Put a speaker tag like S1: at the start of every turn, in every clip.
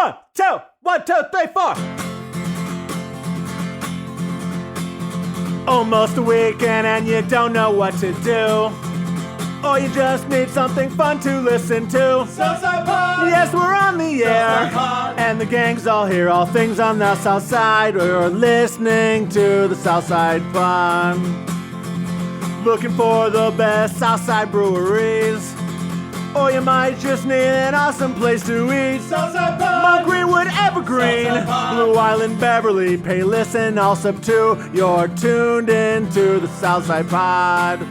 S1: 1, 2, 1, 2, 3, 4. Almost a weekend and you don't know what to do. Or you just need something fun to listen to.
S2: Southside Pod!
S1: Yes, we're on the air.
S2: Pod.
S1: And the gang's all here, all things on the South Side. We're listening to the Southside Pod. Looking for the best Southside breweries. Or you might just need an awesome place to eat.
S2: Southside Pod!
S1: Mount Greenwood, Evergreen,
S2: Southside Pod.
S1: Blue Island, Beverly, Pay Listen, all sub 2. You're tuned into the Southside Pod.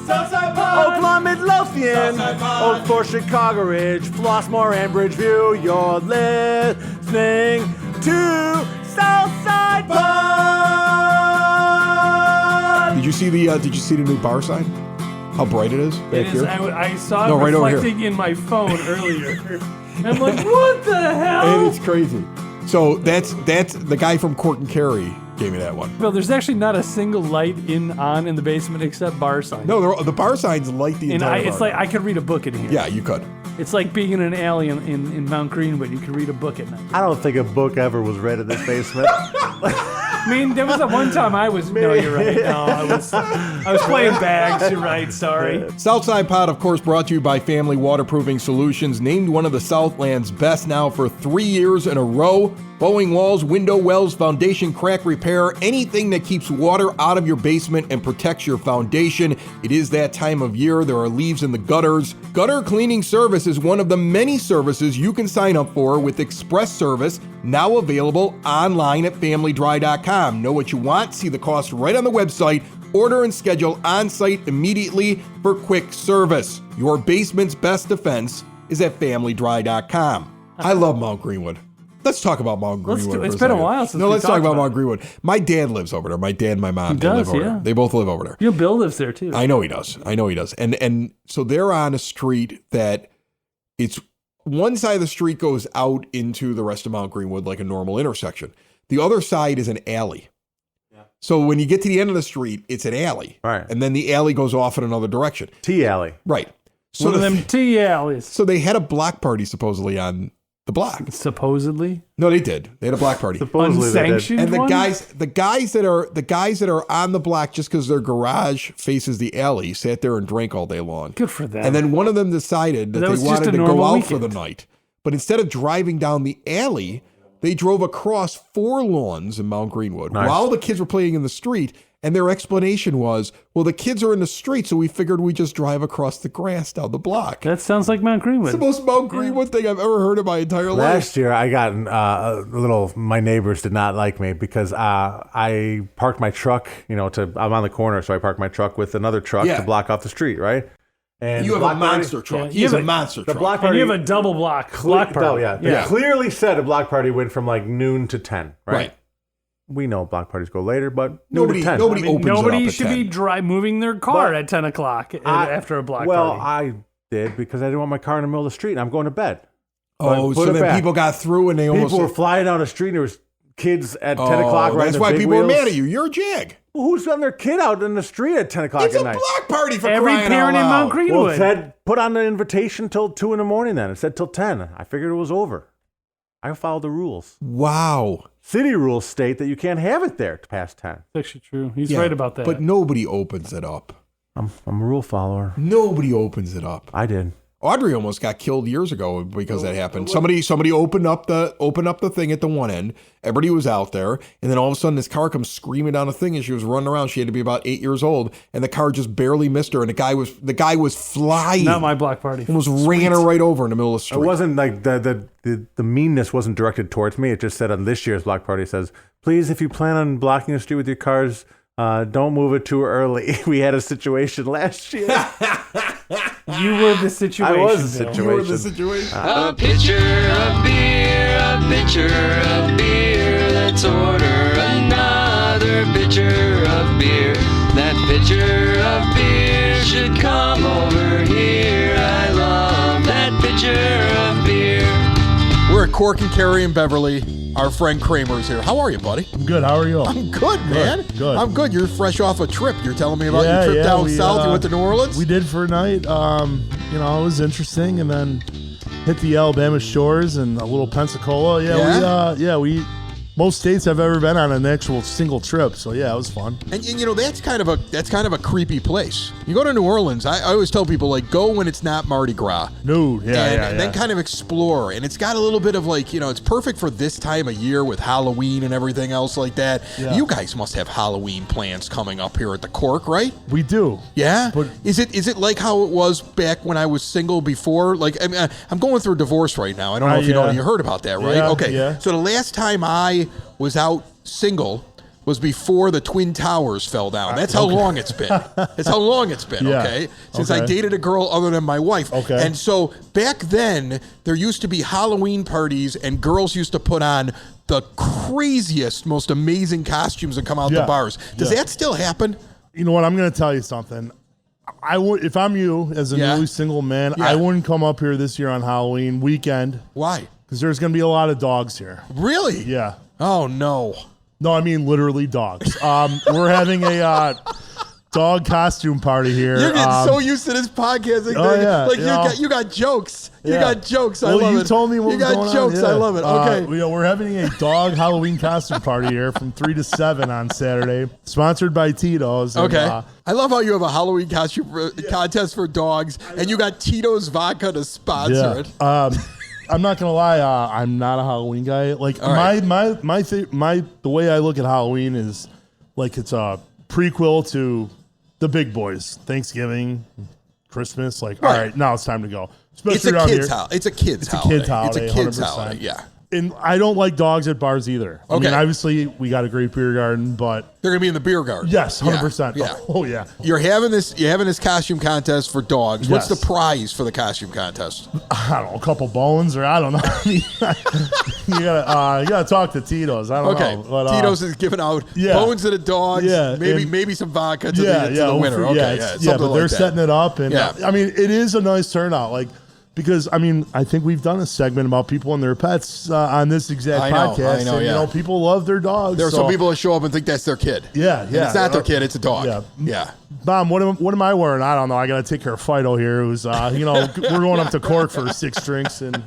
S2: Southside Pod!
S1: Oakland, Midlothian,
S2: Southside Pod.
S1: Oak Forest, Chicago Ridge, Flossmoor, and Bridgeview. You're listening to Southside Pod.
S3: Did you see the new bar sign? How bright it is back here?
S4: I saw it
S3: right over here.
S4: reflecting in my phone earlier. I'm like, what the hell?
S3: And it's crazy. So that's the guy from Cork Kerry gave me that one.
S4: Well, there's actually not a single light on in the basement except bar signs.
S3: No, the bar signs light the entire
S4: it's
S3: bar.
S4: like I could read a book in here.
S3: Yeah, you could.
S4: It's like being in an alley in Mount Greenwood. You can read a book at night.
S1: I don't think a book ever was read in this basement.
S4: I mean, there was that one time I was. No, you're right. No, I was playing bags. You're right. Sorry.
S3: Southside Pod, of course, brought to you by Family Waterproofing Solutions, named one of the Southland's best now for 3 years in a row. Bowing walls, window wells, foundation crack repair, anything that keeps water out of your basement and protects your foundation. It is that time of year. There are leaves in the gutters. Gutter cleaning service is one of the many services you can sign up for with Express Service, now available online at familydry.com. Know what you want, see the cost right on the website, order and schedule on-site immediately for quick service. Your basement's best defense is at familydry.com. I love Mount Greenwood. Let's talk about Mount Greenwood.
S4: It's been a while since
S3: let's talk about Mount Greenwood. My dad lives over there. My dad and my mom live over there. They both live over there.
S4: You know, Bill lives there too.
S3: I know he does. And so they're on a street that it's one side of the street goes out into the rest of Mount Greenwood like a normal intersection. The other side is an alley. Yeah. So when you get to the end of the street, it's an alley.
S1: Right.
S3: And then the alley goes off in another direction.
S1: Tea alley.
S3: Right. So
S4: one of them tea alleys.
S3: So they had a block party supposedly on the block.
S4: Supposedly?
S3: No, they did. They had a block party.
S1: Supposedly
S4: unsanctioned.
S3: And the
S4: one?
S3: guys that are on the block just because their garage faces the alley sat there and drank all day long.
S4: Good for them.
S3: And then one of them decided that they wanted to go out for the night. But instead of driving down the alley, they drove across 4 lawns in Mount Greenwood while the kids were playing in the street. And their explanation was, well, the kids are in the street, so we figured we'd just drive across the grass down the block.
S4: That sounds like Mount Greenwood.
S3: It's the most Mount Greenwood thing I've ever heard in my entire life.
S1: Last year, I got my neighbors did not like me because I parked my truck, I'm on the corner, so I parked my truck with another truck to block off the street, right? And
S3: you have a monster truck. He has a monster truck.
S1: The block party,
S4: and you have a double block party.
S1: Oh, yeah. They clearly said a block party went from like noon to 10, right? We know block parties go later, but
S3: nobody opens it up
S4: Nobody
S3: at
S4: should
S3: 10.
S4: be moving their car at 10 o'clock after a block party.
S1: Well, I did because I didn't want my car in the middle of the street and I'm going to bed.
S3: Oh, so then people got through and they
S1: People were flying down the street and there was kids at 10 o'clock riding
S3: that's why
S1: big
S3: people
S1: wheels.
S3: were mad at you. You're a jag.
S1: Well, who's got their kid out in the street at 10 o'clock
S3: It's
S1: at
S3: a
S1: night?
S3: block party for
S4: Every
S3: crying
S4: parent
S3: out
S4: in
S3: loud.
S4: Mount Greenwood.
S1: Well, it said put on the invitation till 2 in the morning then. It said till 10. I figured it was over. I followed the rules.
S3: Wow.
S1: City rules state that you can't have it there past 10.
S4: That's actually true. He's right about that.
S3: But nobody opens it up.
S1: I'm a rule follower.
S3: Nobody opens it up.
S1: I did.
S3: Audrey almost got killed years ago because that happened. Somebody opened up the thing at the one end. Everybody was out there, and then all of a sudden this car comes screaming down the thing, and she was running around. She had to be about 8 years old, and the car just barely missed her, and the guy was flying.
S4: Not my block party.
S3: Almost ran her right over in the middle of the street.
S1: It wasn't like the meanness wasn't directed towards me. It just said on this year's block party, it says, please, if you plan on blocking the street with your cars, don't move it too early. We had a situation last year.
S4: You were the situation.
S1: I was the
S4: Bill.
S1: situation.
S3: You were the situation.
S5: A pitcher of beer, a pitcher of beer. Let's order another pitcher of beer. That pitcher of beer should come over here. I love that pitcher of beer.
S3: We're at Cork Kerry in Beverly. Our friend Cramer's here. How are you, buddy?
S6: I'm good. How are you?
S3: I'm good, man.
S6: Good.
S3: I'm good. You're fresh off a trip. You're telling me about your trip down south. You went to New Orleans?
S6: We did for a night. It was interesting. And then hit the Alabama shores and a little Pensacola. We most states I've ever been on an actual single trip. So yeah, it was fun.
S3: And you know, that's kind of a creepy place. You go to New Orleans, I always tell people, like, go when it's not Mardi Gras.
S6: No,
S3: And then kind of explore. And it's got a little bit of, like, you know, it's perfect for this time of year with Halloween and everything else like that.
S6: Yeah.
S3: You guys must have Halloween plans coming up here at the Cork, right?
S6: We do.
S3: Yeah?
S6: But
S3: is it like how it was back when I was single before? Like, I mean, I'm going through a divorce right now. I don't know if you heard about that, right?
S6: Yeah,
S3: okay.
S6: yeah.
S3: So the last time I was out single was before the Twin Towers fell down. That's how long it's been. That's how long it's been,
S6: Yeah.
S3: okay? Since I dated a girl other than my wife.
S6: Okay.
S3: And so back then, there used to be Halloween parties, and girls used to put on the craziest, most amazing costumes and come out to
S6: Yeah.
S3: bars. Does
S6: Yeah.
S3: that still happen?
S6: You know what? I'm going to tell you something. I would, if I'm you as a newly single man,
S3: Yeah.
S6: I wouldn't come up here this year on Halloween weekend
S3: Why?
S6: because there's going to be a lot of dogs here.
S3: Really?
S6: Yeah.
S3: Oh, no.
S6: No, I mean literally dogs. We're having a dog costume party here.
S3: You're getting so used to this podcast. You got jokes. You got jokes. I love it.
S6: You told me what
S3: you
S6: was
S3: got
S6: going
S3: jokes.
S6: on. Yeah.
S3: I love it. Okay.
S6: We're having a dog Halloween costume party here from 3 to 7 on Saturday, sponsored by Tito's. And,
S3: Okay. I love how you have a Halloween costume contest for dogs, and you got Tito's vodka to sponsor it.
S6: I'm not gonna lie, I'm not a Halloween guy. Like
S3: All right.
S6: the way I look at Halloween is like it's a prequel to the big boys, Thanksgiving, Christmas. Like, all right, now it's time to go. Especially
S3: It's a
S6: around
S3: kid's
S6: here.
S3: holiday. It's a kid's
S6: It's a
S3: holiday.
S6: kid's holiday.
S3: It's a kid's
S6: 100%.
S3: holiday. Yeah.
S6: And I don't like dogs at bars either. I
S3: Okay.
S6: mean, obviously we got a great beer garden, but
S3: They're gonna be in the beer garden.
S6: yes, 100%.
S3: Yeah.
S6: Oh yeah.
S3: You're having this costume contest for dogs. What's
S6: Yes.
S3: the prize for the costume contest?
S6: I don't know, a couple bones or I don't know. you gotta talk to Tito's. I don't know. But,
S3: Tito's is giving out bones to the dogs.
S6: Yeah,
S3: maybe some vodka to the winner.
S6: But they're setting it up, and I mean, it is a nice turnout. Like, because I mean, I think we've done a segment about people and their pets on this exact podcast.
S3: I know,
S6: and,
S3: yeah.
S6: You know, people love their dogs.
S3: There are some people that show up and think that's their kid.
S6: Yeah,
S3: And it's not their kid; it's a dog.
S6: Yeah. Mom, what am I wearing? I don't know. I got to take care of Fido here. Who's we're going up to Cork for 6 drinks, and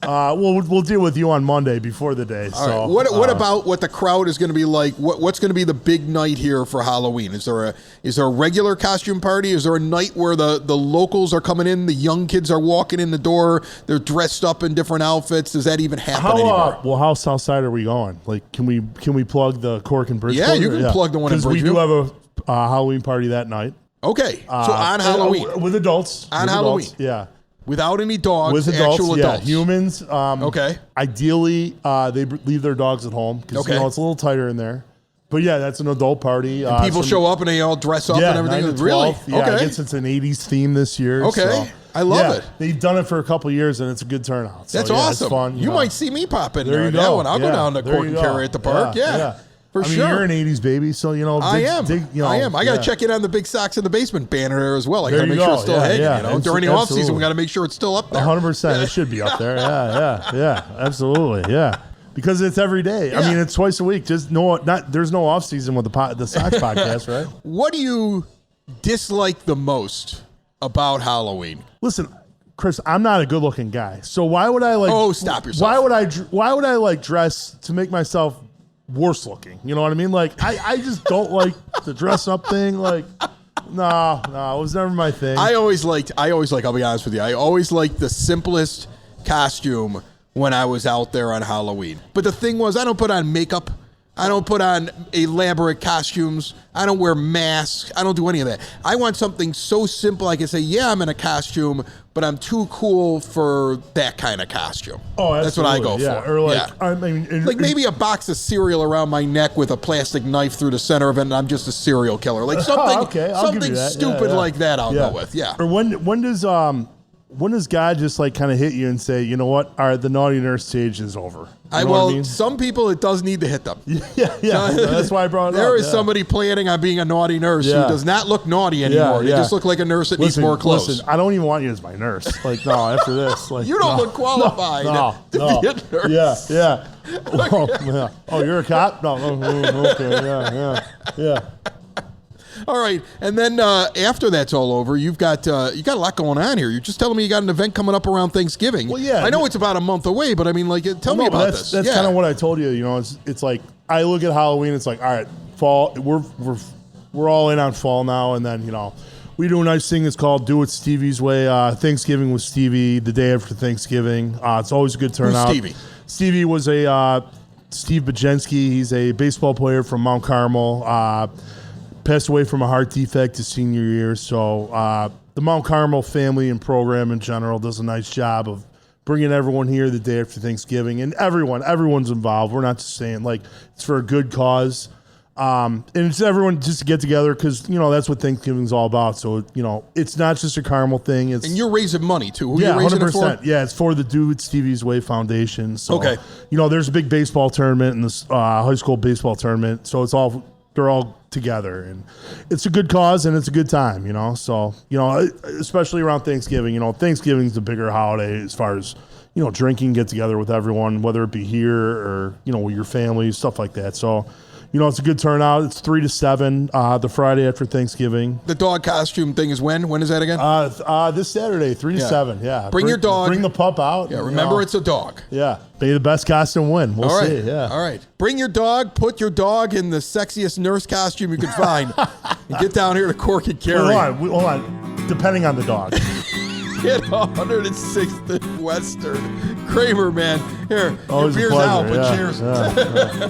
S6: we'll deal with you on Monday before the day.
S3: All
S6: so
S3: right. What about what the crowd is going to be like? What's going to be the big night here for Halloween? Is there a regular costume party? Is there a night where the locals are coming in, the young kids are walking in the door, they're dressed up in different outfits? Does that even happen anymore?
S6: How south side are we going? Like, can we plug the Cork and Bridgeport?
S3: Yeah, you can plug the one in
S6: because we
S3: Bridgeview.
S6: do have a Halloween party that night.
S3: Okay, so on Halloween
S6: with adults.
S3: On Halloween.
S6: Yeah.
S3: Without any dogs,
S6: With adults,
S3: actual adults.
S6: humans.
S3: Okay.
S6: Ideally, they leave their dogs at home because it's a little tighter in there. But yeah, that's an adult party.
S3: People show up and they all dress up and everything.
S6: 9 to 12.
S3: Really?
S6: Yeah,
S3: Okay.
S6: I guess it's an 80s theme this year.
S3: Okay.
S6: So,
S3: I love it.
S6: They've done it for a couple of years and it's a good turnout. So,
S3: That's
S6: yeah,
S3: awesome.
S6: It's fun.
S3: You might see me pop in there
S6: you
S3: on that
S6: go.
S3: one. I'll go down to
S6: there
S3: Cork
S6: you
S3: and
S6: go.
S3: Kerry at the park. Yeah. For
S6: I mean,
S3: sure.
S6: you're an 80s baby, so,
S3: I am. I am. I got to check in on the Big Sox in the Basement banner there as well. I got to
S6: There you
S3: make sure
S6: go.
S3: it's still
S6: Yeah,
S3: hanging.
S6: yeah.
S3: You know, during the off season,
S6: Absolutely.
S3: we got to make sure it's still up there.
S6: 100%. It should be up there. Yeah, absolutely. Yeah. Because it's every day. I mean, it's twice a week. Just there's no off season with the Sox podcast, right?
S3: What do you dislike the most about Halloween?
S6: Listen, Chris, I'm not a good-looking guy, so why would I like?
S3: Oh, stop yourself.
S6: Why would I like dress to make myself worse looking? You know what I mean? Like, I just don't like the dress up thing. Like, no, it was never my thing.
S3: I always liked, I'll be honest with you, I always liked the simplest costume when I was out there on Halloween. But the thing was, I don't put on makeup. I don't put on elaborate costumes. I don't wear masks. I don't do any of that. I want something so simple I can say, yeah, I'm in a costume, but I'm too cool for that kind of costume.
S6: Oh,
S3: that's what I go
S6: yeah.
S3: for.
S6: Or like, I mean,
S3: like maybe a box of cereal around my neck with a plastic knife through the center of it, and I'm just a serial killer. Like something,
S6: I'll give you that.
S3: stupid
S6: Yeah.
S3: like that. I'll go with. Yeah.
S6: Or when does God just like kind of hit you and say, you know what, all right, the naughty nurse stage is over? You know what I mean?
S3: Some people it does need to hit them.
S6: Yeah. That's why I brought it up.
S3: There is somebody planning on being a naughty nurse who does not look naughty anymore. They just look like a nurse that needs more clothes.
S6: Listen, I don't even want you as my nurse. Like, no, after this. Like,
S3: You don't look qualified to be a nurse.
S6: Yeah. Oh, you're a cop? No. Okay. Yeah.
S3: All right, and then after that's all over, you got a lot going on here. You're just telling me you got an event coming up around Thanksgiving.
S6: Well, yeah.
S3: I know it's about a month away, but I mean, like, tell me about this.
S6: That's kind of what I told you. You know, it's like I look at Halloween. It's like, all right, fall. We're all in on fall now, and then we do a nice thing. It's called Do It Stevie's Way. Thanksgiving with Stevie, the day after Thanksgiving. It's always a good turnout.
S3: Who's Stevie? Stevie
S6: was Steve Bajensky. He's a baseball player from Mount Carmel. Passed away from a heart defect his senior year. So the Mount Carmel family and program in general does a nice job of bringing everyone here the day after Thanksgiving. And everyone's involved. We're not just saying, like, it's for a good cause. And it's everyone just to get together because, that's what Thanksgiving's all about. So, it's not just a Carmel thing. And
S3: you're raising money, too. Who
S6: yeah,
S3: are you raising
S6: 100%.
S3: It for?
S6: Yeah, it's for the Do It Stevie's Way Foundation. So,
S3: okay.
S6: There's a big baseball tournament and this high school baseball tournament. So they're all together. And it's a good cause and it's a good time, So, especially around Thanksgiving. Thanksgiving's the bigger holiday as far as, drinking, get together with everyone, whether it be here or, with your family, stuff like that. So, it's a good turnout. It's 3 to 7, the Friday after Thanksgiving.
S3: The dog costume thing is when? When is that again?
S6: This Saturday, 3 to 7. Yeah.
S3: Bring your dog.
S6: Bring the pup out.
S3: Yeah. Remember, it's a dog.
S6: Yeah. May the best costume win. We'll see. Yeah.
S3: All right. Bring your dog. Put your dog in the sexiest nurse costume you can find, and get down here to Cork Kerry.
S6: Hold on. Depending on the dog.
S3: Get 106th and Western. Cramer, man. Here,
S6: always
S3: your beer's out, but cheers.
S6: Yeah.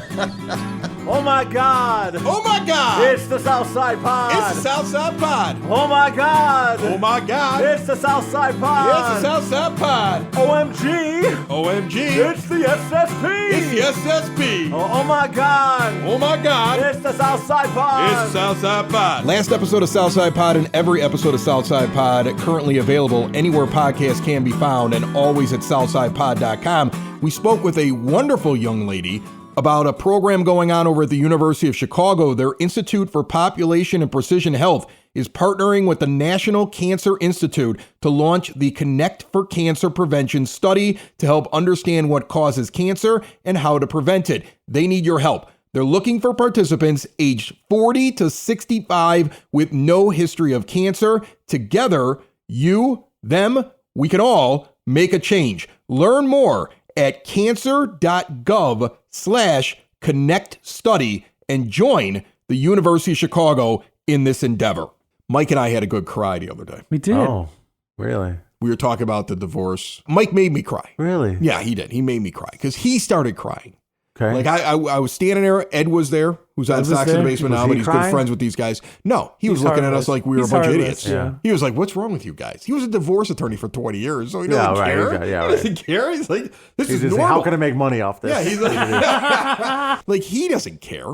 S1: Oh my God!
S2: Oh my God!
S1: It's the Southside Pod!
S2: It's the Southside Pod!
S1: Oh my God!
S2: Oh my God!
S1: It's the Southside Pod!
S2: It's the Southside Pod!
S1: OMG!
S2: OMG!
S1: It's the SSP!
S2: It's the SSP!
S1: Oh my God!
S2: Oh my God!
S1: It's the Southside Pod!
S2: It's the Southside Pod!
S3: Last episode of Southside Pod and every episode of Southside Pod currently available anywhere podcasts can be found and always at southsidepod.com. We spoke with a wonderful young lady about a program going on over at the University of Chicago. Their Institute for Population and Precision Health is partnering with the National Cancer Institute to launch the Connect for Cancer Prevention study to help understand what causes cancer and how to prevent it. They need your help. They're looking for participants aged 40 to 65 with no history of cancer. Together, you, them, we can all make a change. Learn more at cancer.gov/connect study and join the University of Chicago in this endeavor. Mike and I had a good cry the other day.
S4: We did.
S7: Oh, really?
S3: We were talking about the divorce. Mike made me cry.
S7: Really?
S3: Yeah, he did. He made me cry because he started crying.
S7: Okay.
S3: Like I was standing there. Ed was there, who's on Stocks in the Basement now, but he's good friends with these guys. No, he was looking at us like we were a bunch of idiots.
S7: Yeah.
S3: He was like, "What's wrong with you guys?" He was a divorce attorney for 20 years, so he doesn't
S7: right.
S3: care.
S7: Yeah,
S3: He doesn't care. He's like, "This is
S7: just
S3: normal."
S7: How can I make money off this?
S3: Yeah, he's like, like he doesn't care.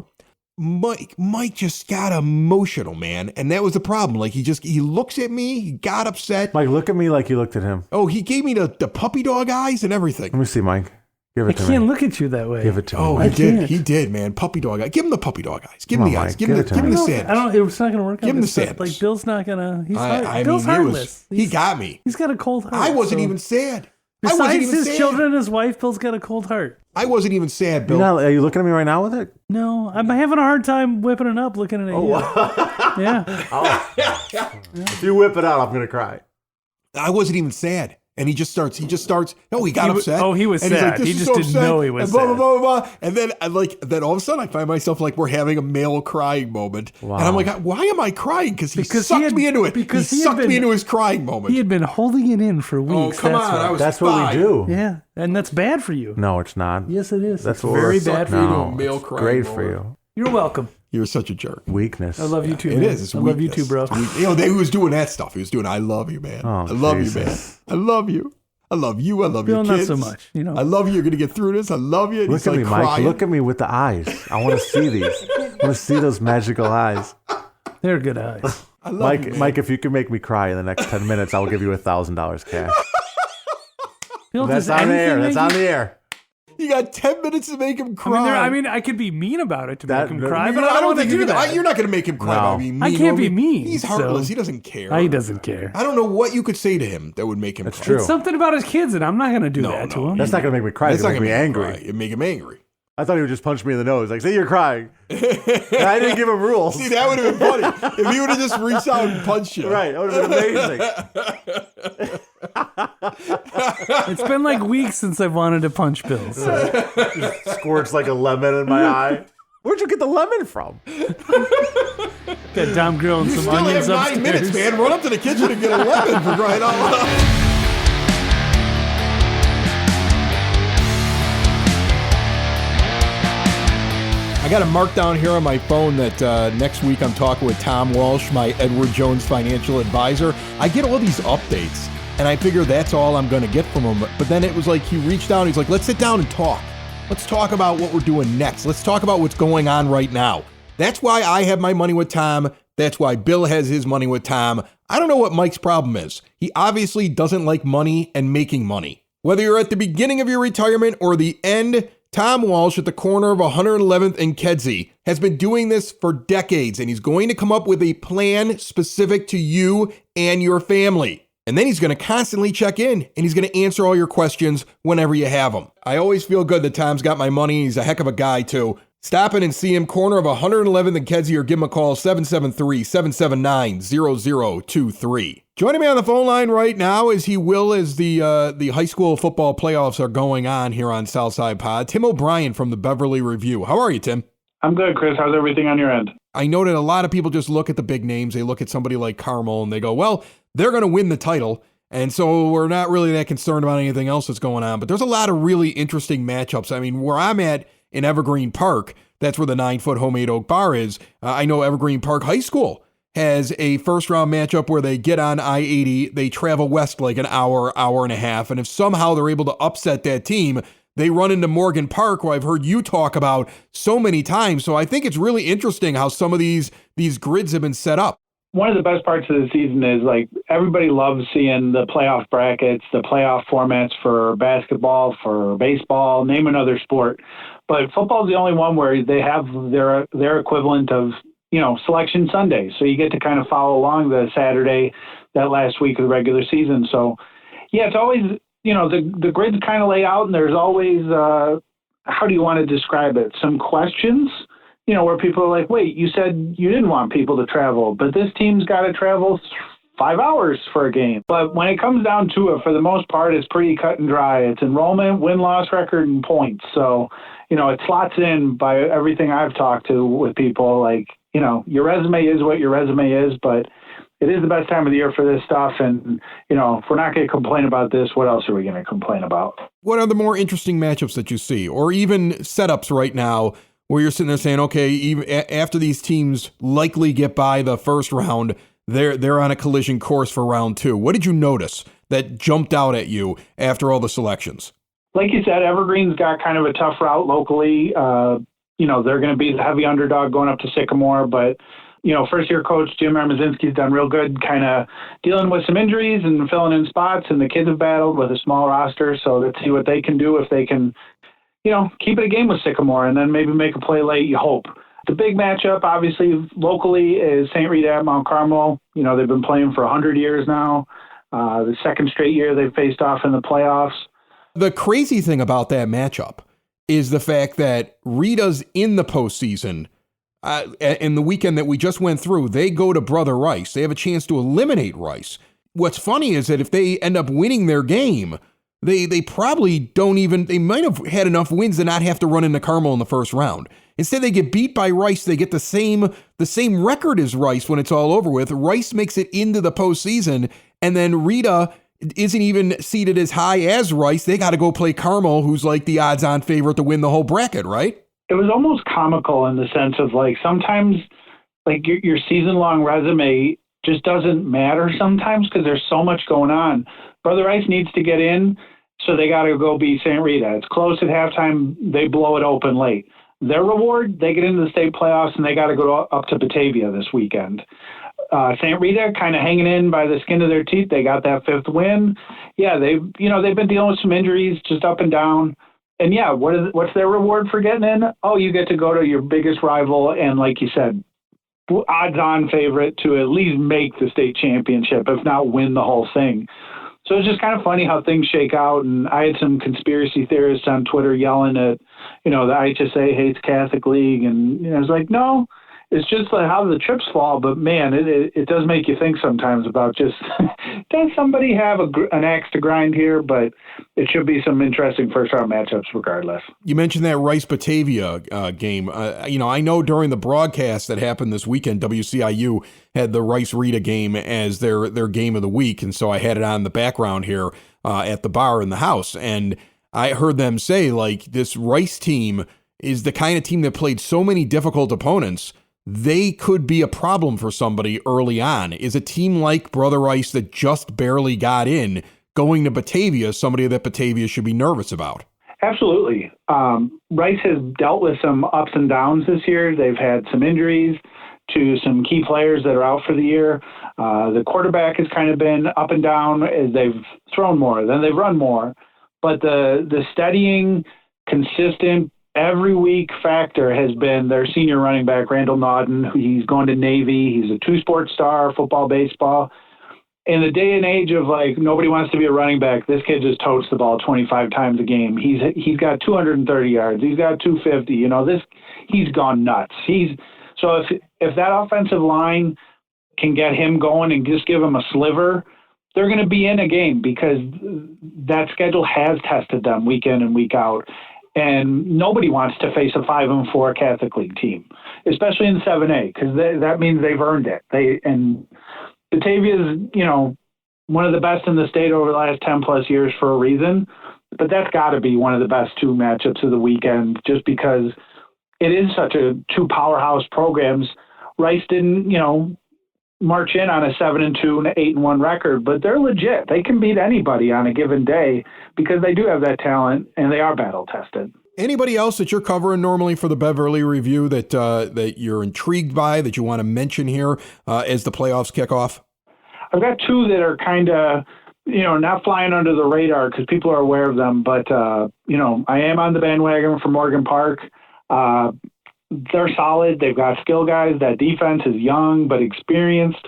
S3: Mike just got emotional, man, and that was the problem. Like he looks at me, he got upset.
S7: Mike, look at me like you looked at him.
S3: Oh, he gave me the puppy dog eyes and everything.
S7: Let me see, Mike. Give
S4: I
S7: it to me.
S4: can't look at you that way.
S7: Give it to me.
S3: Oh,
S7: Mike.
S3: he did, man. Puppy dog eyes. Give him the puppy dog eyes. Give him
S7: Come
S3: the
S7: on,
S3: eyes.
S7: Mike.
S3: Give him
S7: Give it to
S3: the
S7: me.
S3: sandwich.
S4: It's not going to work.
S3: Give him the
S4: stuff.
S3: sandwich.
S4: Like Bill's not going to.
S3: Bill's
S4: Bill's heartless.
S3: He got me.
S4: He's got a cold heart.
S3: I wasn't
S4: so-
S3: even sad.
S4: Besides his children and his wife, Bill's got a cold heart.
S3: I wasn't even sad, Bill.
S7: Are you looking at me right now with it?
S4: No, I'm having a hard time whipping it up looking at you. Yeah.
S7: If you whip it out, I'm going to cry.
S3: I wasn't even sad. And he just starts. No, he got upset.
S4: He was
S3: and he's
S4: sad.
S3: Like, this
S4: He
S3: is
S4: just
S3: so
S4: didn't
S3: upset,
S4: know he was
S3: and blah,
S4: sad.
S3: blah, blah, blah. And then, then all of a sudden, I find myself like we're having a male crying moment.
S7: Wow.
S3: And I'm like, why am I crying? Because he sucked me into it.
S4: Because
S3: he sucked me into his crying moment.
S4: He had been holding it in for weeks.
S3: Oh, come on.
S4: Why.
S7: That's what we do.
S4: Yeah, and that's bad for you.
S7: No, it's not.
S4: Yes, it is.
S7: That's
S4: It's
S7: what
S4: very
S7: we're-
S4: bad for
S7: No,
S3: you. Male
S7: it's
S3: crying
S7: great
S3: moment.
S7: for you.
S4: You're welcome.
S3: You're such a jerk.
S7: Weakness.
S4: I love you too.
S3: It
S4: man.
S3: is. It's
S4: I love you too,
S3: weakness.
S4: bro.
S3: He was doing that stuff. He was doing, I love you, man.
S7: Oh,
S3: I love you, man.
S7: Jesus.
S3: I love you. I love you. I love
S4: Bill,
S3: your kids.
S4: not so much.
S3: I love you. You're going to get through this. I love you. And
S7: Look
S3: he's
S7: at
S3: like
S7: me, Mike.
S3: crying.
S7: Look at me with the eyes. I want to see these. I want to see those magical eyes.
S4: They're good eyes.
S3: I love you, man.
S7: Mike, if you can make me cry in the next 10 minutes, I will give you $1,000 cash.
S4: Bill,
S7: That's
S4: does
S7: on the
S4: anything
S7: air. That's
S4: make
S7: on
S4: you-
S7: the air.
S3: You got 10 minutes to make him cry.
S4: I mean, I could be mean about it to
S7: That-
S4: make him
S7: that-
S4: cry,
S3: I
S4: but I don't want to do that.
S3: You're not going to make him cry
S7: No.
S3: by being mean.
S4: I can't
S3: to
S4: be
S3: him.
S4: mean,
S3: He's heartless.
S4: so-
S3: He doesn't care.
S4: He doesn't care.
S3: I don't know what you could say to him that would make him
S7: That's
S3: cry.
S7: true.
S4: It's something about his kids, and I'm not going to do
S3: No,
S4: that to
S3: no.
S4: him.
S7: That's not going to make me cry.
S3: That's
S7: It's
S3: not
S7: going to
S3: gonna
S7: make me
S3: him
S7: angry.
S3: cry. It'd make him angry.
S1: I thought he would just punch me in the nose. Like, say you're crying. And I didn't give him rules.
S3: See, that would have been funny. If he would have just reached out and punched you.
S1: Right. That would have been amazing.
S4: It's been like weeks since I've wanted to punch Bill. So.
S1: Squirts like a lemon in my eye. Where'd you get the lemon from?
S4: Got Dom grilling
S3: You
S4: some
S3: still have
S4: onions
S3: 9
S4: upstairs.
S3: minutes, man. Run up to the kitchen and get a lemon for crying out loud. I got a mark down here on my phone that next week I'm talking with Tom Walsh, my Edward Jones financial advisor. I get all these updates, and I figure that's all I'm going to get from him. But then it was like he reached out and he's like, let's sit down and talk. Let's talk about what we're doing next. Let's talk about what's going on right now. That's why I have my money with Tom. That's why Bill has his money with Tom. I don't know what Mike's problem is. He obviously doesn't like money and making money. Whether you're at the beginning of your retirement or the end, Tom Walsh at the corner of 111th and Kedzie has been doing this for decades, and he's going to come up with a plan specific to you and your family. And then he's going to constantly check in, and he's going to answer all your questions whenever you have them. I always feel good that Tom's got my money. He's a heck of a guy, too. Stop in and see him, corner of 111th and Kedzie, or give him a call, 773-779-0023. Joining me on the phone line right now as he will as the high school football playoffs are going on here on Southside Pod, Tim O'Brien from the Beverly Review. How are you, Tim?
S8: I'm good, Chris. How's everything on your end?
S3: I know that a lot of people just look at the big names. They look at somebody like Carmel and they go, well, they're going to win the title. And so we're not really that concerned about anything else that's going on. But there's a lot of really interesting matchups. I mean, where I'm at in Evergreen Park, that's where the 9-foot homemade oak bar is. I know Evergreen Park High School has a first-round matchup where they get on I-80, they travel west like an hour, hour and a half, and if somehow they're able to upset that team, they run into Morgan Park, who I've heard you talk about so many times. So I think it's really interesting how some of these grids have been set up.
S8: One of the best parts of the season is, like, everybody loves seeing the playoff brackets, the playoff formats for basketball, for baseball, name another sport. But football is the only one where they have their equivalent of, Selection Sunday. So you get to kind of follow along the Saturday, that last week of the regular season. So, yeah, it's always, the grid's kind of laid out, and there's always, how do you want to describe it? Some questions, where people are like, wait, you said you didn't want people to travel, but this team's got to travel 5 hours for a game. But when it comes down to it, for the most part, it's pretty cut and dry. It's enrollment, win-loss record, and points. So, it slots in by everything I've talked to with people. Like, your resume is what your resume is, but it is the best time of the year for this stuff. And, if we're not going to complain about this, what else are we going to complain about?
S3: What are the more interesting matchups that you see, or even setups right now where you're sitting there saying, okay, even after these teams likely get by the first round, they're on a collision course for round 2. What did you notice that jumped out at you after all the selections?
S8: Like you said, Evergreen's got kind of a tough route locally. They're going to be the heavy underdog going up to Sycamore, but first-year coach Jim Armazinski's done real good kind of dealing with some injuries and filling in spots, and the kids have battled with a small roster, so let's see what they can do if they can, keep it a game with Sycamore and then maybe make a play late, you hope. The big matchup, obviously, locally is St. Rita at Mount Carmel. They've been playing for 100 years now. The second straight year they've faced off in the playoffs.
S3: The crazy thing about that matchup is the fact that Rita's in the postseason. In the weekend that we just went through, they go to Brother Rice. They have a chance to eliminate Rice. What's funny is that if they end up winning their game, they probably don't even, they might have had enough wins to not have to run into Carmel in the first round. Instead, they get beat by Rice. They get the same record as Rice when it's all over with. Rice makes it into the postseason, and then Rita isn't even seated as high as Rice. They got to go play Carmel, who's like the odds-on favorite to win the whole bracket, right?
S8: It was almost comical in the sense of, like, sometimes, like, your season-long resume just doesn't matter sometimes because there's so much going on. Brother Rice needs to get in, so they got to go beat St. Rita. It's close at halftime. They blow it open late. Their reward, they get into the state playoffs, and they got to go up to Batavia this weekend. St. Rita kind of hanging in by the skin of their teeth. They got that 5th win. Yeah, they've been dealing with some injuries, just up and down. And yeah, what's their reward for getting in? Oh, you get to go to your biggest rival and, like you said, odds-on favorite to at least make the state championship, if not win the whole thing. So it's just kind of funny how things shake out. And I had some conspiracy theorists on Twitter yelling at, the IHSA hates Catholic League. And, it's like, no, it's just like how the chips fall. But, man, it does make you think sometimes about just, does somebody have an axe to grind here? But it should be some interesting first-round matchups regardless.
S3: You mentioned that Rice-Batavia game. I know during the broadcast that happened this weekend, WCIU had the Rice-Rita game as their game of the week, and so I had it on the background here at the bar in the house. And I heard them say, like, this Rice team is the kind of team that played so many difficult opponents, they could be a problem for somebody early on. Is a team like Brother Rice that just barely got in going to Batavia somebody that Batavia should be nervous about?
S8: Absolutely. Rice has dealt with some ups and downs this year. They've had some injuries to some key players that are out for the year. The quarterback has kind of been up and down as they've thrown more, then they've run more. But the steadying, consistent, every week factor has been their senior running back, Randall Naughton. He's going to Navy. He's a two-sport star, football, baseball. In the day and age of, like, nobody wants to be a running back, this kid just totes the ball 25 times a game. He's got 230 yards. He's got 250. He's gone nuts. So if that offensive line can get him going and just give him a sliver, they're going to be in a game because that schedule has tested them week in and week out. And nobody wants to face a 5-4 Catholic League team, especially in 7A, because that means they've earned it. And Batavia's, one of the best in the state over the last 10+ years for a reason. But that's got to be one of the best two matchups of the weekend, just because it is such two powerhouse programs. Rice didn't, march in on a 7-2 and 8-1 record, but they're legit. They can beat anybody on a given day because they do have that talent and they are battle tested.
S3: Anybody else that you're covering normally for the Beverly Review that you're intrigued by, that you want to mention here as the playoffs kick off?
S8: I've got two that are kind of, not flying under the radar because people are aware of them, but, I am on the bandwagon for Morgan Park. They're solid. They've got skill guys. That defense is young but experienced.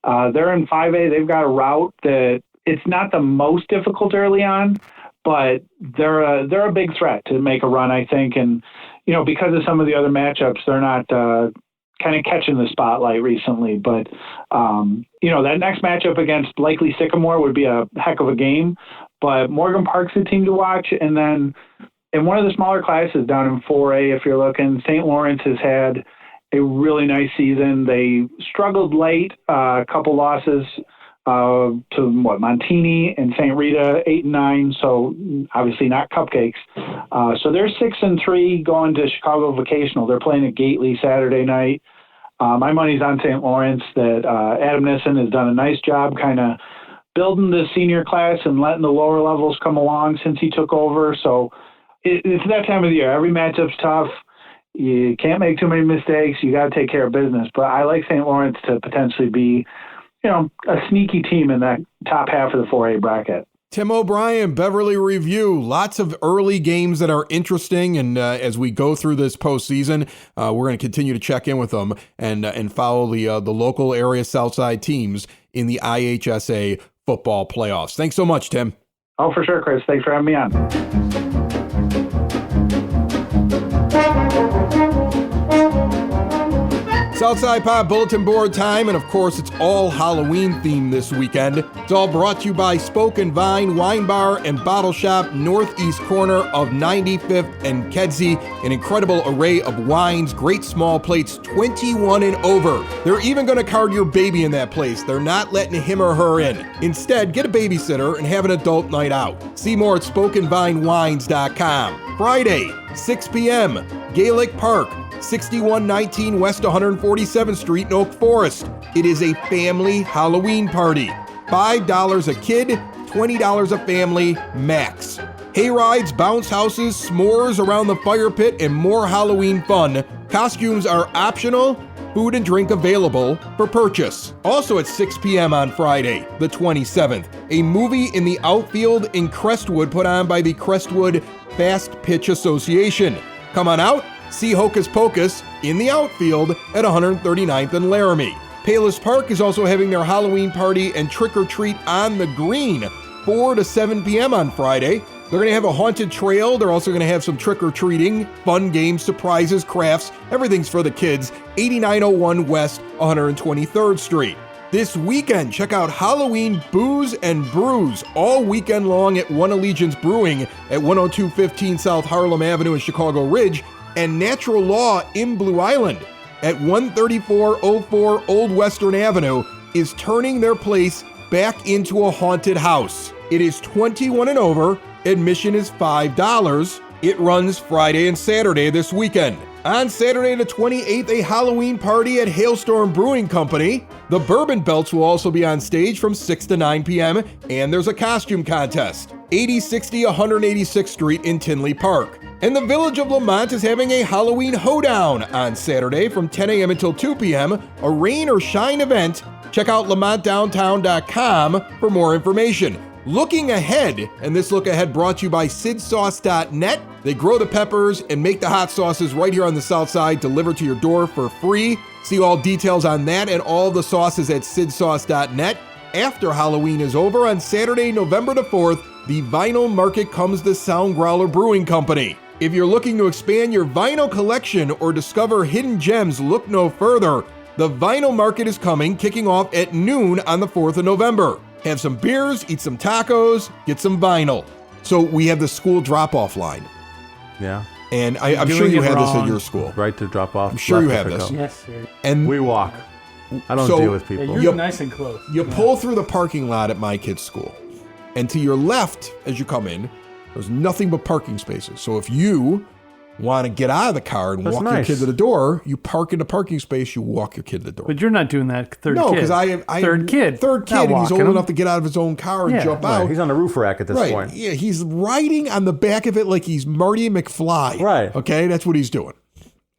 S8: They're in 5A. They've got a route that it's not the most difficult early on, but they're a big threat to make a run, I think. And, because of some of the other matchups, they're not kind of catching the spotlight recently. But, that next matchup against likely Sycamore would be a heck of a game. But Morgan Park's a team to watch. And then in one of the smaller classes down in 4A, if you're looking, St. Lawrence has had a really nice season. They struggled late, a couple losses to Montini and St. Rita, 8-9. So obviously not cupcakes. So they're 6-3 going to Chicago Vocational. They're playing at Gately Saturday night. My money's on St. Lawrence. That Adam Nissen has done a nice job kind of building the senior class and letting the lower levels come along since he took over. So it's that time of the year. Every matchup's tough. You can't make too many mistakes. You got to take care of business. But I like St. Lawrence to potentially be, a sneaky team in that top half of the 4A bracket.
S3: Tim O'Brien, Beverly Review. Lots of early games that are interesting, and as we go through this postseason, we're going to continue to check in with them and follow the local area Southside teams in the IHSA football playoffs. Thanks so much, Tim.
S8: Oh, for sure, Chris. Thanks for having me on.
S3: Southside Pod Bulletin Board time, and of course it's all Halloween themed this weekend. It's all brought to you by Spoke and Vine Wine Bar and Bottle Shop, northeast corner of 95th and Kedzie. An incredible array of wines, great small plates, 21 and over. They're even going to card your baby in that place. They're not letting him or her in. Instead, get a babysitter and have an adult night out. See more at spokenvinewines.com. Friday, 6 p.m., Gaelic Park, 6119 West 147th Street in Oak Forest. It is a family Halloween party. $5 a kid, $20 a family max. Hay rides, bounce houses, s'mores around the fire pit, and more Halloween fun. Costumes are optional. Food and drink available for purchase. Also at 6 p.m. on Friday, the 27th, a movie in the outfield in Crestwood put on by the Crestwood Fast Pitch Association. Come on out. See Hocus Pocus in the outfield at 139th and Laramie. Palos Park is also having their Halloween party and trick-or-treat on the green, 4 to 7 p.m. on Friday. They're going to have a haunted trail. They're also going to have some trick-or-treating, fun games, surprises, crafts. Everything's for the kids. 8901 West 123rd Street. This weekend, check out Halloween Booze and Brews all weekend long at One Allegiance Brewing at 10215 South Harlem Avenue in Chicago Ridge, and Natural Law in Blue Island at 13404 Old Western Avenue is turning their place back into a haunted house. It is 21 and over. Admission is $5. It runs Friday and Saturday this weekend. On Saturday the 28th, a Halloween party at Hailstorm Brewing Company. The Bourbon Belts will also be on stage from 6 to 9 p.m., and there's a costume contest. 8060 186th Street in Tinley Park. And the Village of Lamont is having a Halloween hoedown on Saturday from 10 a.m. until 2 p.m., a rain or shine event. Check out lamontdowntown.com for more information. Looking ahead, and this look ahead brought to you by sidsauce.net. They grow the peppers and make the hot sauces right here on the South Side, delivered to your door for free. See all details on that and all the sauces at sidsauce.net. After Halloween is over, on Saturday, November the 4th, the Vinyl Market comes to Sound Growler Brewing Company. If you're looking to expand your vinyl collection or discover hidden gems, look no further. The Vinyl Market is coming, kicking off at noon on the 4th of November. Have some beers, eat some tacos, get some vinyl. So we have the school drop-off line.
S7: Yeah.
S3: And I'm sure you had this at your school.
S7: Right to drop off.
S3: I'm sure you have this.
S4: Yes, sir.
S3: And
S7: We walk. I don't
S3: So-
S7: deal with
S4: Yeah,
S7: people.
S4: you're nice and close.
S3: you pull through the parking lot at my kid's school. And to your left, as you come in, there's nothing but parking spaces. So if you want to get out of the car and
S7: That's
S3: walk your
S7: nice.
S3: kid to the door, you park in the parking space, you walk your kid to the door.
S4: But you're not doing that third
S3: No,
S4: kid.
S3: because I
S4: Third kid.
S3: Third kid,
S4: Not
S3: and he's old
S4: walking him.
S3: enough to get out of his own car and
S4: Yeah,
S3: jump
S7: Right,
S3: out.
S7: he's on the roof rack at this
S3: Right.
S7: point.
S3: Yeah, he's riding on the back of it like he's Marty McFly.
S7: Right.
S3: Okay, that's what he's doing.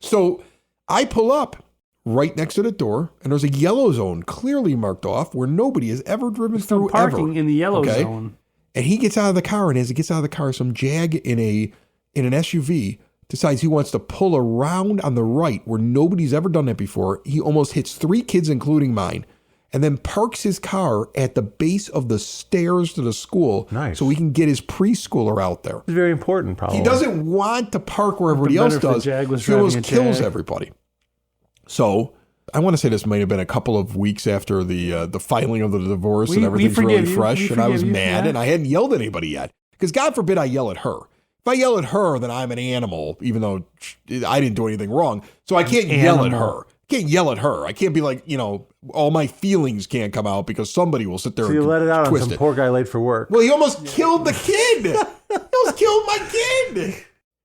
S3: So I pull up right next to the door, and there's a yellow zone clearly marked off where nobody has ever driven
S4: There's no
S3: through
S4: parking
S3: ever.
S4: in the yellow
S3: Okay?
S4: zone.
S3: And he gets out of the car, and as he gets out of the car, some jag in an SUV decides he wants to pull around on the right where nobody's ever done that before. He almost hits 3 kids, including mine, and then parks his car at the base of the stairs to the school.
S7: Nice.
S3: So he can get his preschooler out there.
S7: It's very important, probably.
S3: He doesn't want to park where everybody else
S4: better if the
S3: does.
S4: Jag was
S3: He almost
S4: driving a
S3: kills
S4: Jag.
S3: everybody. So I want to say this might have been a couple of weeks after the filing of the divorce, and
S4: We
S3: everything's
S4: forgive
S3: really
S4: you.
S3: fresh,
S4: We
S3: and I was
S4: forgive you,
S3: mad,
S4: yeah.
S3: and I hadn't yelled at anybody yet. Because God forbid I yell at her. If I yell at her, then I'm an animal, even though I didn't do anything wrong. So I can't yell at her. Can't yell at her. I can't be like, all my feelings can't come out because somebody will sit there
S7: So
S3: and
S7: you let it out on
S3: twist
S7: some
S3: it.
S7: poor guy late for work.
S3: Well, he almost killed the kid. He almost killed my kid.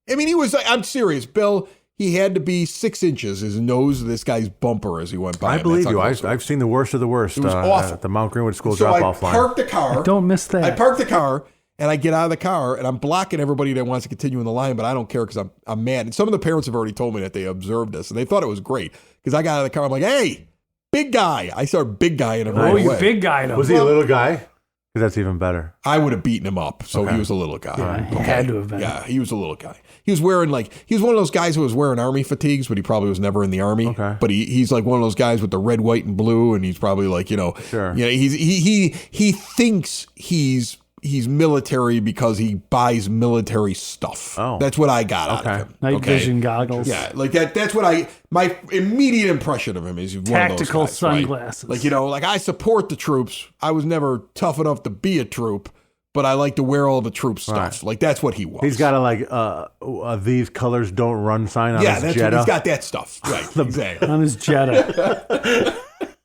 S3: I mean, he was like, I'm serious, Bill. He had to be 6 inches, his nose of this guy's bumper as he went by.
S7: I
S3: him.
S7: believe
S3: That's
S7: you.
S3: how close it was.
S7: I've seen the worst of the worst.
S3: It was awful.
S7: At the Mount Greenwood School
S3: So
S7: drop-off
S3: I
S7: line.
S3: parked the car.
S4: Don't miss that.
S3: I parked the car and I get out of the car and I'm blocking everybody that wants to continue in the line, but I don't care because I'm mad. And some of the parents have already told me that they observed this and they thought it was great because I got out of the car. I'm like, hey, big guy. I started big guy in him
S4: Oh,
S3: right
S4: you
S3: away.
S4: big guy.
S7: Was he a little guy? Because that's even better.
S3: I would have beaten him up. So
S7: Okay.
S3: he was a little guy.
S4: Yeah, he had to have been.
S3: Yeah, he was a little guy. He was wearing he was one of those guys who was wearing army fatigues, but he probably was never in the army.
S7: Okay.
S3: But he's like one of those guys with the red, white, and blue, and he's probably like,
S7: Sure.
S3: he thinks he's military because he buys military stuff.
S7: Oh.
S3: That's what I got out
S7: Okay.
S3: of him.
S4: Night vision goggles.
S3: Yeah, like that. That's what my immediate impression of him is. He's one of those
S4: Tactical
S3: guys, right?
S4: sunglasses.
S3: Like I support the troops. I was never tough enough to be a troop, but I like to wear all the troop stuff.
S7: Right.
S3: Like that's what he was.
S7: He's got a these colors don't run sign on
S3: yeah,
S7: his
S3: that's
S7: Jetta.
S3: what, he's got that stuff. Right, exactly.
S4: On his Jetta.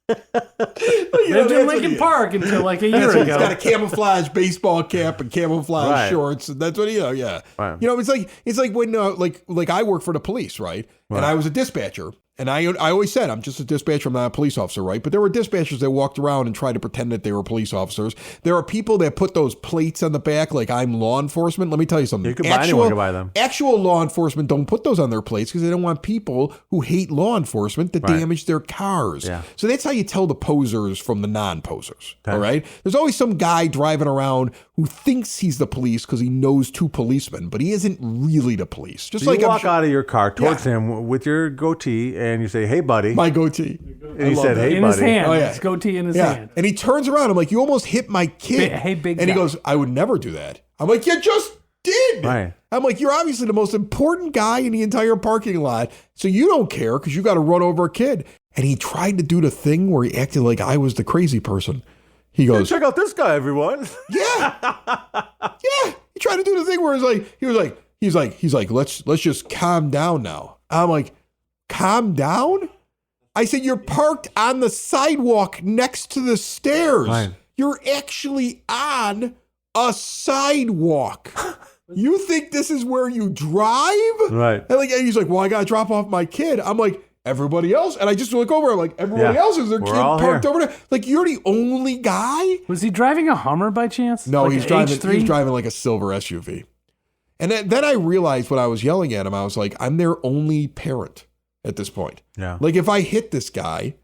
S3: You know,
S4: Lived in
S3: that's what
S4: Lincoln
S3: he is.
S4: Park until like a
S3: That's
S4: year
S3: what- He's
S4: ago.
S3: got a camouflage baseball cap and camouflage
S7: Right.
S3: shorts. And that's what yeah.
S7: Right.
S3: It's like when like I work for the police, right? And I was a dispatcher. And I always said, I'm just a dispatcher, I'm not a police officer, right? But there were dispatchers that walked around and tried to pretend that they were police officers. There are people that put those plates on the back like I'm law enforcement. Let me tell you something.
S7: You could buy- anyone could buy them.
S3: Actual law enforcement don't put those on their plates because they don't want people who hate law enforcement to
S7: Right.
S3: damage their cars.
S7: Yeah.
S3: So that's how you tell the posers from the non-posers, all right? There's always some guy driving around who thinks he's the police because he knows 2 policemen, but he isn't really the police. Just
S7: So
S3: like
S7: you
S3: I'm
S7: walk
S3: sure-
S7: out of your car towards him with your goatee and you say, "Hey, buddy,"
S3: my goatee.
S7: and he said, "Hey,
S4: in
S7: buddy."
S4: his hand.
S3: Oh, yeah.
S4: His goatee in his
S3: Yeah.
S4: hand.
S3: And he turns around. I'm like, you almost hit my kid.
S4: Hey, big
S3: And he
S4: guy.
S3: goes, I would never do that. I'm like, you just kid.
S7: Right.
S3: I'm like, you're obviously the most important guy in the entire parking lot, so you don't care because you got to run over a kid. And he tried to do the thing where he acted like I was the crazy person. He goes,
S7: Check out this guy, everyone.
S3: yeah, yeah. He tried to do the thing where he's like, let's just calm down now. I'm like, calm down? I said, you're parked on the sidewalk next to the stairs.
S7: Right.
S3: You're actually on a sidewalk. You think this is where you drive?
S7: Right.
S3: And he's like, well, I got to drop off my kid. I'm like, everybody else? And I just look over, I'm like, everybody else is their
S7: We're
S3: kid
S7: all
S3: parked
S7: here.
S3: over there. Like, you're the only guy?
S4: Was he driving a Hummer by chance?
S3: No,
S4: Like
S3: he's
S4: an
S3: driving
S4: H3?
S3: like a silver SUV. And then I realized when I was yelling at him, I was like, I'm their only parent at this point.
S7: Yeah.
S3: Like, if I hit this guy,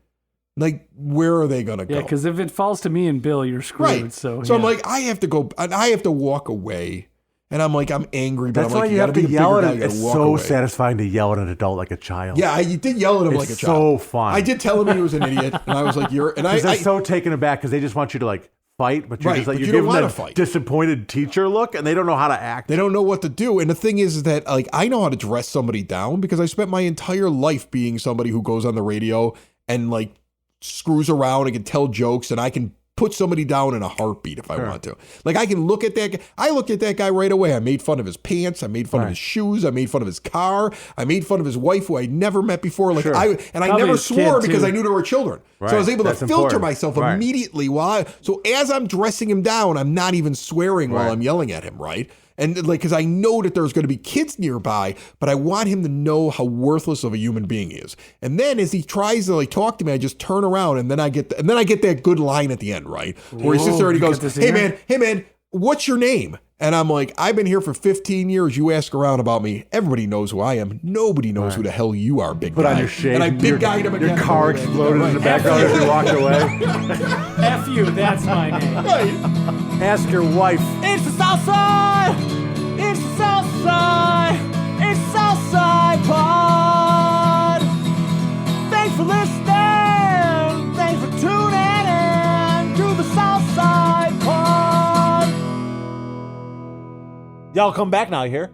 S3: like, where are they going to go?
S4: Yeah, because if it falls to me and Bill, you're screwed.
S3: Right.
S4: So
S3: I'm like, I have to walk away. And I'm like, I'm angry, but
S7: That's
S3: I'm
S7: why
S3: like,
S7: you have
S3: gotta
S7: to
S3: be a
S7: yell
S3: bigger
S7: at
S3: guy,
S7: him.
S3: you gotta
S7: It's
S3: walk
S7: so
S3: away.
S7: satisfying to yell at an adult like a child.
S3: Yeah, you did yell at him like a
S7: It's
S3: child.
S7: so fun.
S3: I did tell him he was an idiot, and I was like, "You're." And
S7: Because they're
S3: I
S7: so taken aback because they just want you to like fight, but you're
S3: Right,
S7: just like
S3: but
S7: you're
S3: you don't
S7: giving
S3: wanna
S7: them
S3: fight.
S7: disappointed teacher look, and they don't know how to act.
S3: they don't know what to do. And the thing is that like I know how to dress somebody down because I spent my entire life being somebody who goes on the radio and like screws around and can tell jokes, and I can put somebody down in a heartbeat if I want to. Like I can look at that guy. I looked at that guy right away. I made fun of his pants. I made fun of his shoes. I made fun of his car. I made fun of his wife who I never met before. Like I
S4: Probably
S3: never
S4: his
S3: swore
S4: kid,
S3: because
S4: too.
S3: I knew there were children. So I was able to
S7: That's
S3: filter
S7: important.
S3: myself
S7: Right.
S3: immediately so as I'm dressing him down, I'm not even swearing while I'm yelling at him, right? And like, because I know that there's going to be kids nearby, but I want him to know how worthless of a human being he is. And then as he tries to like talk to me, I just turn around and then I get that good line at the end, right? Where he sits there and he
S4: you
S3: goes,
S4: get this
S3: hey
S4: here?
S3: man, what's your name? And I'm like, I've been here for 15 years. You ask around about me. Everybody knows who I am. Nobody knows who the hell you are, big
S7: Put
S3: guy.
S7: on your shade.
S3: And I big guyed him again.
S7: Your car exploded in the background as you walked away.
S4: F you, that's my name.
S7: Ask your wife.
S1: It's the Southside! It's the Southside! It's the Southside Pod! Thanks for listening! Thanks for tuning in to the Southside Pod! Y'all come back now, you hear?